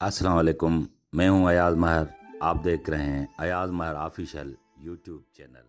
अस्सलाम वालेकुम। मैं हूं अयाज महर। आप देख रहे हैं अयाज महर ऑफिशियल यूट्यूब चैनल।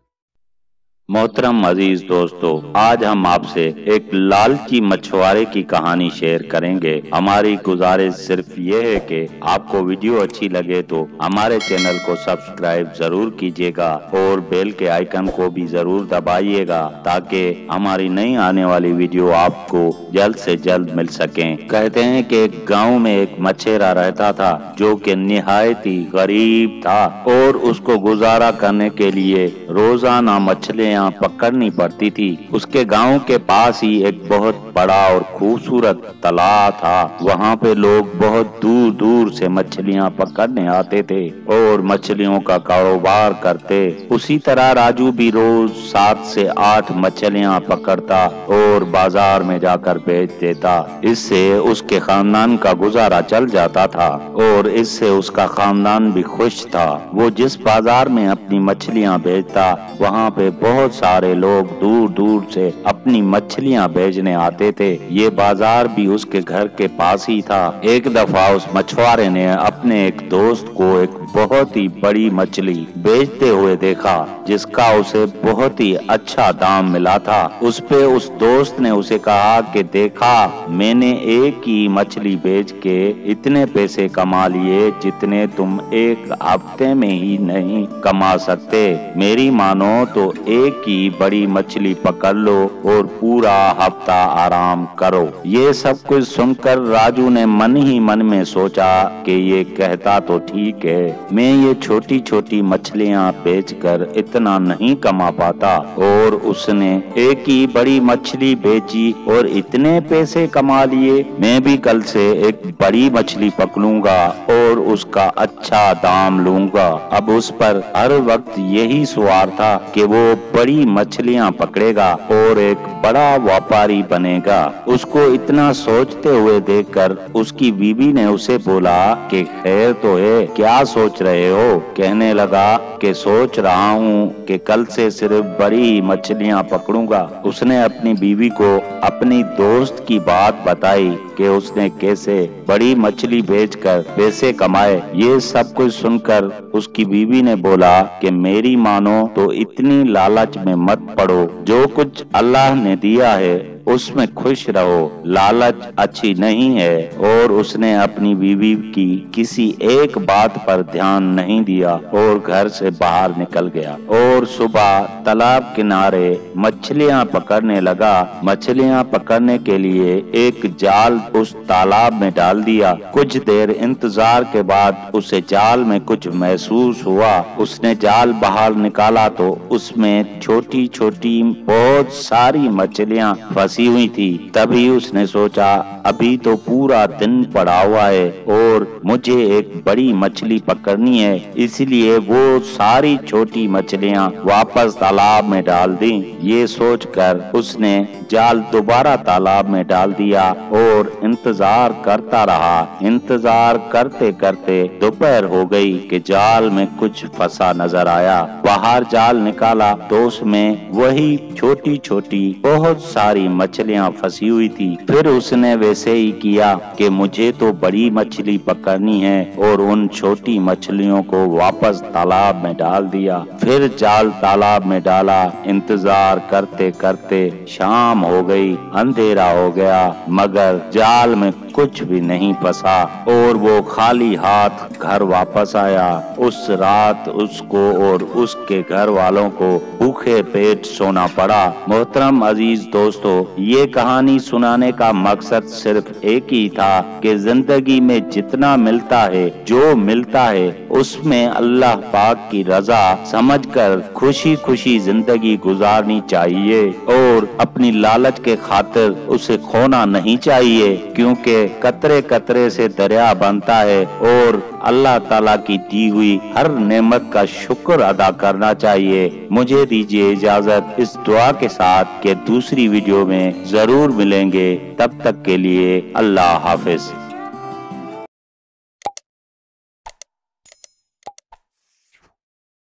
मोहतरम अजीज दोस्तों, आज हम आपसे एक लालची मछुआरे की कहानी शेयर करेंगे। हमारी गुजारिश सिर्फ ये है कि आपको वीडियो अच्छी लगे तो हमारे चैनल को सब्सक्राइब जरूर कीजिएगा और बेल के आइकन को भी जरूर दबाइएगा ताकि हमारी नई आने वाली वीडियो आपको जल्द से जल्द मिल सकें। कहते हैं कि एक गाँव में एक मछेरा रहता था जो कि निहायत ही गरीब था और उसको गुजारा करने के लिए रोजाना मछलियां पकड़नी पड़ती थी। उसके गांव के पास ही एक बहुत बड़ा और खूबसूरत तालाब था। वहां पे लोग बहुत दूर दूर से मछलियां पकड़ने आते थे और मछलियों का कारोबार करते। उसी तरह राजू भी रोज 7 से 8 मछलियां पकड़ता और बाजार में जाकर बेच देता। इससे उसके खानदान का गुजारा चल जाता था और इससे उसका खानदान भी खुश था। वो जिस बाजार में अपनी मछलियां बेचता वहाँ पे बहुत सारे लोग दूर दूर से अपनी मछलियां बेचने आते थे। ये बाजार भी उसके घर के पास ही था। एक दफा उस मछुआरे ने अपने एक दोस्त को एक बहुत ही बड़ी मछली बेचते हुए देखा जिसका उसे बहुत ही अच्छा दाम मिला था। उस पे उस दोस्त ने उसे कहा कि देखा, मैंने एक ही मछली बेच के इतने पैसे कमा लिए जितने तुम एक हफ्ते में ही नहीं कमा सकते। मेरी मानो तो एक ही बड़ी मछली पकड़ लो और पूरा हफ्ता आराम करो। ये सब कुछ सुनकर राजू ने मन ही मन में सोचा कि ये कहता तो ठीक है, मैं ये छोटी छोटी मछलियां बेचकर इतना नहीं कमा पाता। और उसने एक ही बड़ी मछली बेची और इतने पैसे कमा लिए। मैं भी कल से एक बड़ी मछली पकड़ूंगा और उसका अच्छा दाम लूंगा। अब उस पर हर वक्त यही सवार था कि वो बड़ी मछलियां पकड़ेगा और एक बड़ा व्यापारी बनेगा। उसको इतना सोचते हुए देखकर उसकी बीवी ने उसे बोला कि खैर तो है, क्या सोच रहे हो? कहने लगा कि सोच रहा हूँ कि कल से सिर्फ बड़ी मछलियां पकड़ूंगा। उसने अपनी बीवी को अपनी दोस्त की बात बताई कि उसने कैसे बड़ी मछली बेचकर पैसे कमाए। ये सब कुछ सुनकर उसकी बीवी ने बोला कि मेरी मानो तो इतनी लालच में मत पड़ो। जो कुछ अल्लाह ने दिया है उसमें खुश रहो, लालच अच्छी नहीं है। और उसने अपनी बीवी की किसी एक बात पर ध्यान नहीं दिया और घर से बाहर निकल गया और सुबह तालाब किनारे मछलियां पकड़ने लगा। मछलियां पकड़ने के लिए एक जाल उस तालाब में डाल दिया। कुछ देर इंतजार के बाद उसे जाल में कुछ महसूस हुआ। उसने जाल बाहर निकाला तो उसमें छोटी छोटी बहुत सारी मछलियां फंसी हुई थी। तभी उसने सोचा अभी तो पूरा दिन पड़ा हुआ है और मुझे एक बड़ी मछली पकड़नी है, इसलिए वो सारी छोटी मछलियां वापस तालाब में डाल दी। ये सोचकर उसने जाल दोबारा तालाब में डाल दिया और इंतजार करता रहा। इंतजार करते करते दोपहर हो गई कि जाल में कुछ फंसा नजर आया। बाहर जाल निकाला तो उसमें वही छोटी छोटी बहुत सारी मछलियां फंसी हुई थी। फिर उसने वैसे ही किया कि मुझे तो बड़ी मछली पकड़नी है और उन छोटी मछलियों को वापस तालाब में डाल दिया। फिर जाल तालाब में डाला। इंतजार करते करते शाम हो गई, अंधेरा हो गया, मगर जाल में कुछ भी नहीं फंसा और वो खाली हाथ घर वापस आया। उस रात उसको और उसके घर वालों को भूखे पेट सोना पड़ा। मोहतरम अजीज दोस्तों, ये कहानी सुनाने का मकसद सिर्फ एक ही था कि जिंदगी में जितना मिलता है, जो मिलता है, उसमें अल्लाह पाक की रजा समझकर खुशी खुशी जिंदगी गुजारनी चाहिए और अपनी लालच के खातिर उसे खोना नहीं चाहिए, क्योंकि कतरे कतरे से दरिया बनता है और अल्लाह ताला की दी हुई हर नेमत का शुक्र अदा करना चाहिए। मुझे दीजिए इजाजत इस दुआ के साथ कि दूसरी वीडियो में जरूर मिलेंगे। तब तक के लिए अल्लाह हाफिज।